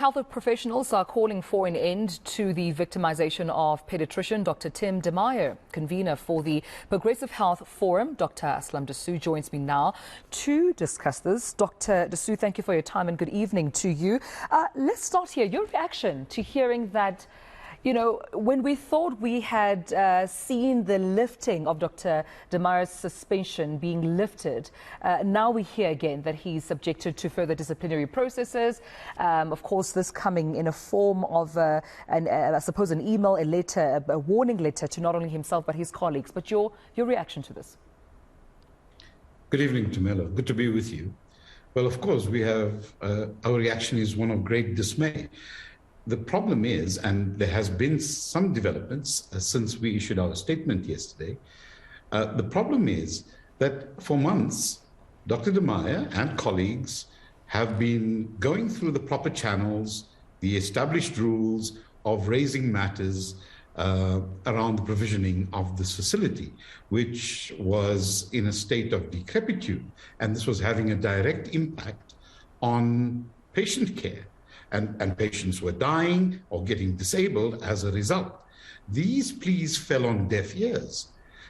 Health professionals are calling for an end to the victimization of pediatrician Dr. Tim de Meyer. Convener for the Progressive Health Forum, Dr. Aslam Dessou, joins me now to discuss this. Dr. Dessou, thank you for your time and good evening to you. Let's start here. Your reaction to hearing that, when we thought we had seen the lifting of Dr. de Meyer's suspension being lifted, now we hear again that he's subjected to further disciplinary processes. Of course, this coming in a form of, I suppose, an email, a letter, a warning letter to not only himself but his colleagues. But your reaction to this? Good evening, Tamela. Good to be with you. Well, of course, we have, our reaction is one of great dismay. The problem is, and there has been some developments since we issued our statement yesterday, the problem is that for months, Dr. de Meyer and colleagues have been going through the proper channels, the established rules of raising matters around the provisioning of this facility, which was in a state of decrepitude, and this was having a direct impact on patient care. And patients were dying or getting disabled as a result. These pleas fell on deaf ears.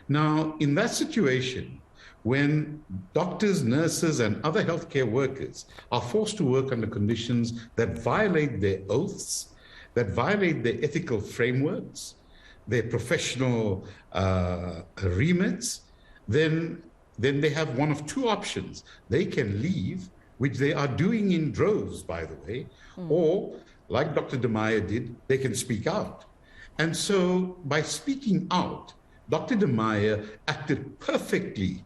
Now, in that situation, when doctors, nurses, and other healthcare workers are forced to work under conditions that violate their oaths, that violate their ethical frameworks, their professional remits, then they have one of two options. They can leave, which they are doing in droves, by the way, or like Dr. de Meyer did, they can speak out. And so by speaking out, Dr. de Meyer acted perfectly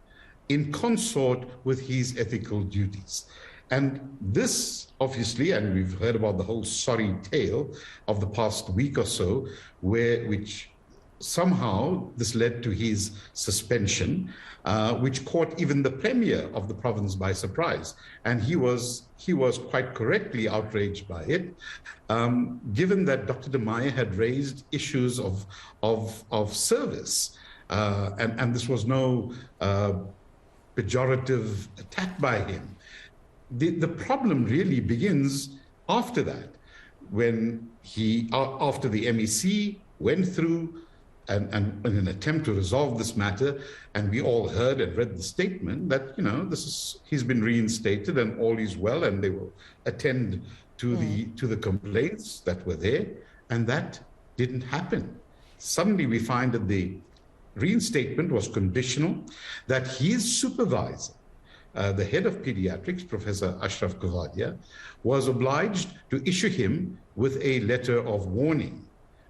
in consort with his ethical duties. And this, obviously, and we've heard about the whole sorry tale of the past week or so, which somehow this led to his suspension, which caught even the premier of the province by surprise. And he was quite correctly outraged by it, given that Dr. de Meyer had raised issues of service. And this was no pejorative attack by him. The problem really begins after that, when he, after the MEC went through and in an attempt to resolve this matter, and we all heard and read the statement that, he's been reinstated and all is well, and they will attend to the complaints that were there, and that didn't happen. Suddenly we find that the reinstatement was conditional, that his supervisor, the head of pediatrics, Professor Ashraf Kuvadia, was obliged to issue him with a letter of warning.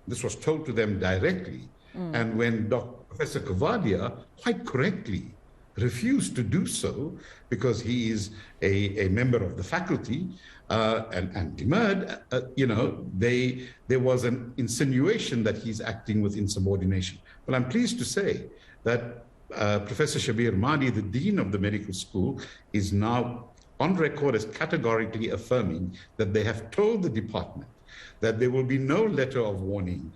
This was told to them directly. And when Professor Kuvadia quite correctly refused to do so because he is a member of the faculty and demurred, there was an insinuation that he's acting with insubordination. Well, I'm pleased to say that Professor Shabir Mahdi, the dean of the medical school, is now on record as categorically affirming that they have told the department that there will be no letter of warning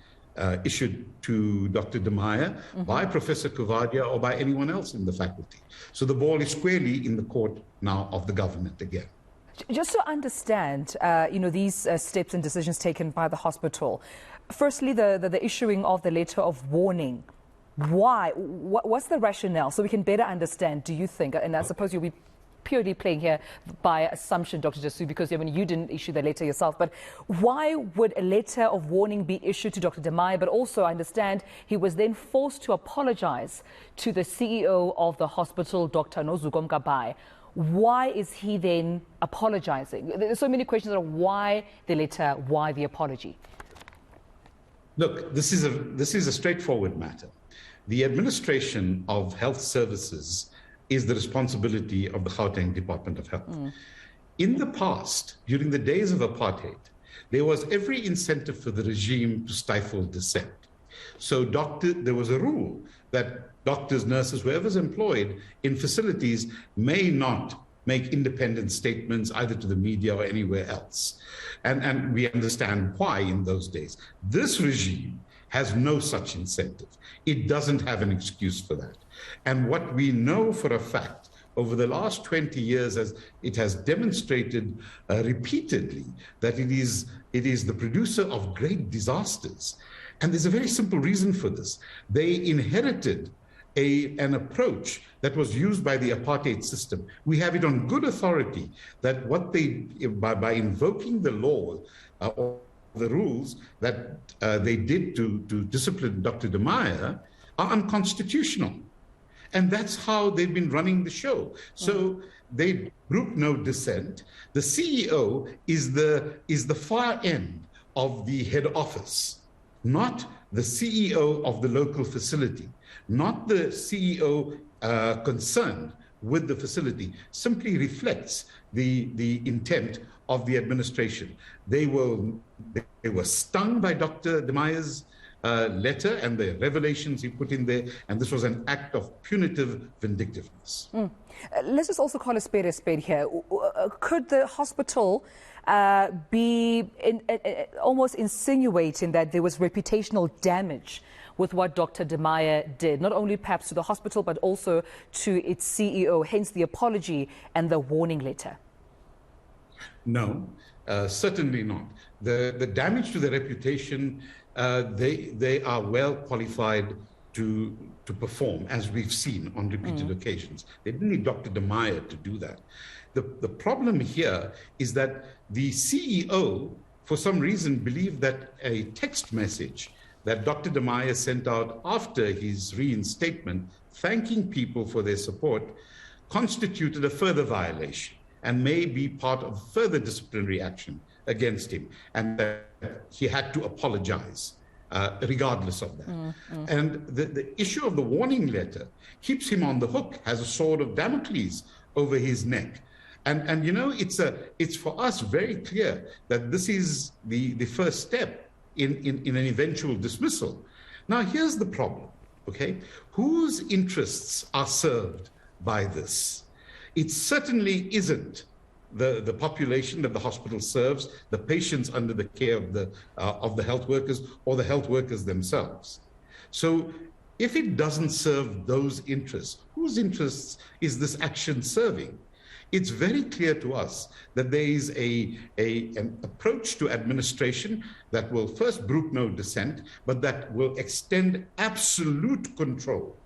issued to Dr. de Meyer by Professor Kuvadia or by anyone else in the faculty. So the ball is squarely in the court now of the government again. Just to understand, these steps and decisions taken by the hospital. Firstly, the issuing of the letter of warning. Why? What's the rationale? So we can better understand, do you think? And I suppose you'll be purely playing here by assumption, Dr. Dessou, because you didn't issue the letter yourself. But why would a letter of warning be issued to Dr. de Meyer? But also, I understand he was then forced to apologize to the CEO of the hospital, Dr. Nozuko Mkabayi. Why is he then apologizing? There's so many questions on why the letter, why the apology. Look, this is a straightforward matter. The administration of health services is the responsibility of the Gauteng Department of Health. In the past, during the days of apartheid, there was every incentive for the regime to stifle dissent. So there was a rule that doctors, nurses, whoever's employed in facilities may not make independent statements either to the media or anywhere else. And we understand why in those days. This regime has no such incentive. It doesn't have an excuse for that. And what we know for a fact over the last 20 years, as it has demonstrated repeatedly that it is the producer of great disasters. And there's a very simple reason for this. They inherited an approach that was used by the apartheid system. We have it on good authority that what by invoking the law or the rules that they did to discipline Dr. de Meyer are unconstitutional. And that's how they've been running the show. So they group no dissent. The CEO is the far end of the head office, not the CEO of the local facility, not the CEO concerned with the facility. Simply reflects the intent of the administration. They were stung by Dr. de Meyer's letter and the revelations he put in there, and this was an act of punitive vindictiveness. Let's just also call a spade here. Could the hospital be almost insinuating that there was reputational damage with what Dr. de Meyer did, not only perhaps to the hospital, but also to its CEO, hence the apology and the warning letter? No, certainly not. The damage to the reputation, they are well qualified to perform, as we've seen on repeated occasions. They didn't need Dr. de Meyer to do that. The problem here is that the CEO, for some reason, believed that a text message that Dr. de Meyer sent out after his reinstatement, thanking people for their support, constituted a further violation and may be part of further disciplinary action against him, and that he had to apologize regardless of that. And the issue of the warning letter keeps him on the hook, has a sword of Damocles over his neck. And you know, it's for us very clear that this is the first step in an eventual dismissal. Now, here's the problem, okay? Whose interests are served by this? It certainly isn't the population that the hospital serves, the patients under the care of the health workers, or the health workers themselves. So if it doesn't serve those interests, whose interests is this action serving? It's very clear to us that there is an approach to administration that will first brook no dissent, but that will extend absolute control,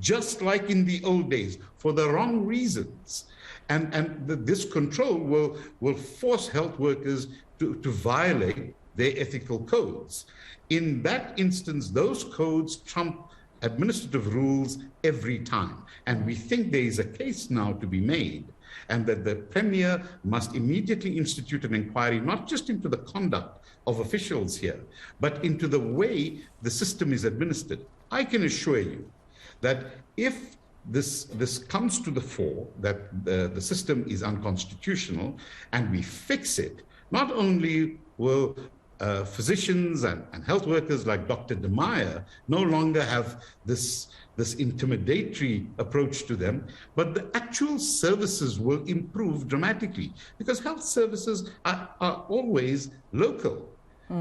just like in the old days, for the wrong reasons. And this control will force health workers to violate their ethical codes. In that instance, those codes trump administrative rules every time. And we think there is a case now to be made, and that the Premier must immediately institute an inquiry, not just into the conduct of officials here, but into the way the system is administered. I can assure you that if this comes to the fore, that the system is unconstitutional, and we fix it, not only will physicians and health workers like Dr. de Meyer no longer have this intimidatory approach to them, but the actual services will improve dramatically, because health services are always local.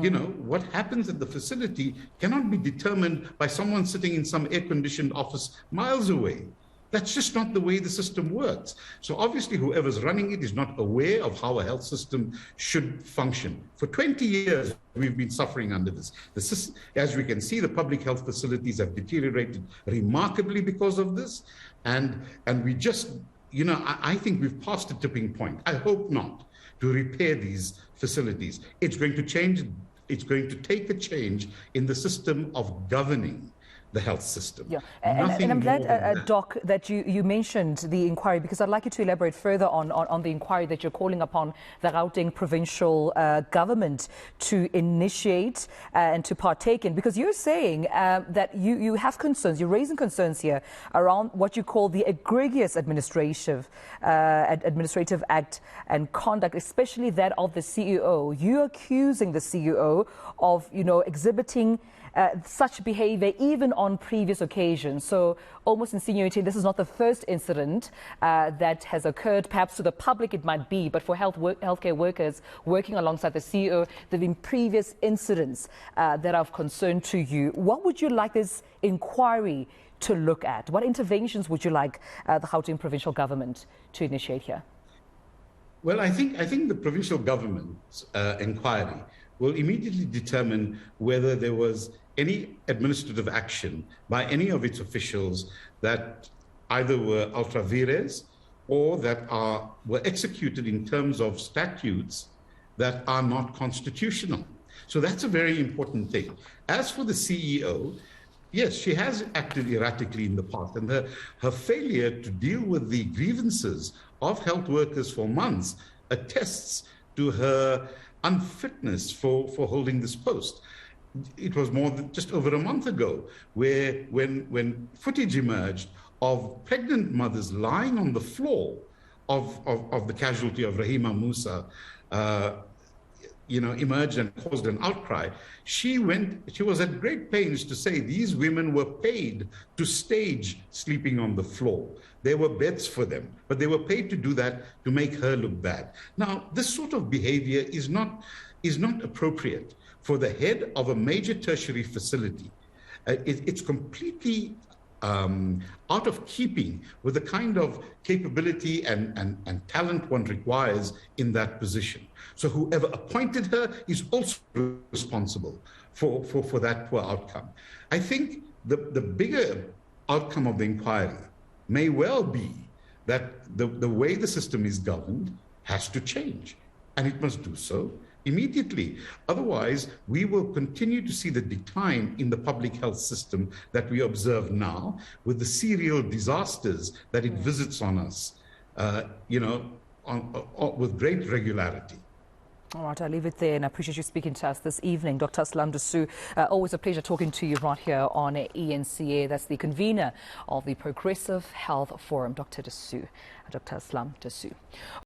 You know, what happens at the facility cannot be determined by someone sitting in some air-conditioned office miles away. That's just not the way the system works. So obviously whoever's running it is not aware of how a health system should function. For 20 years, we've been suffering under this. As we can see, the public health facilities have deteriorated remarkably because of this. And we just, you know, I think we've passed a tipping point. I hope not, to repair these facilities. It's going to change. It's going to take a change in the system of governing the health system. Yeah, and I'm glad, Doc, that you mentioned the inquiry, because I'd like you to elaborate further on the inquiry that you're calling upon the Gauteng provincial government to initiate and to partake in, because you're saying that you have concerns, you're raising concerns here around what you call the egregious administrative act and conduct, especially that of the CEO. You're accusing the CEO of, you know, exhibiting such behavior even on previous occasions. So almost insinuating this is not the first incident that has occurred. Perhaps to the public it might be, but for healthcare workers working alongside the CEO, there have been previous incidents that are of concern to you. What would you like this inquiry to look at? What interventions would you like the Gauteng provincial government to initiate here? Well, I think the provincial government's inquiry will immediately determine whether there was any administrative action by any of its officials that either were ultra vires or that were executed in terms of statutes that are not constitutional. So that's a very important thing. As for the CEO, yes, she has acted erratically in the past, and her failure to deal with the grievances of health workers for months attests to her unfitness for holding this post. It was more than just over a month ago where when footage emerged of pregnant mothers lying on the floor of the casualty of Rahima Moosa, emerged and caused an outcry. She was at great pains to say these women were paid to stage sleeping on the floor. There were beds for them, but they were paid to do that to make her look bad. Now, this sort of behavior is not appropriate for the head of a major tertiary facility. It's completely out of keeping with the kind of capability and talent one requires in that position. So whoever appointed her is also responsible for that poor outcome. I think the bigger outcome of the inquiry may well be that the way the system is governed has to change, and it must do so immediately. Otherwise, we will continue to see the decline in the public health system that we observe now, with the serial disasters that it visits on us, with great regularity. All right, I'll leave it there, and I appreciate you speaking to us this evening. Dr. Aslam Dasu, always a pleasure talking to you right here on eNCA. That's the convener of the Progressive Health Forum, Dr. Aslam Dasu.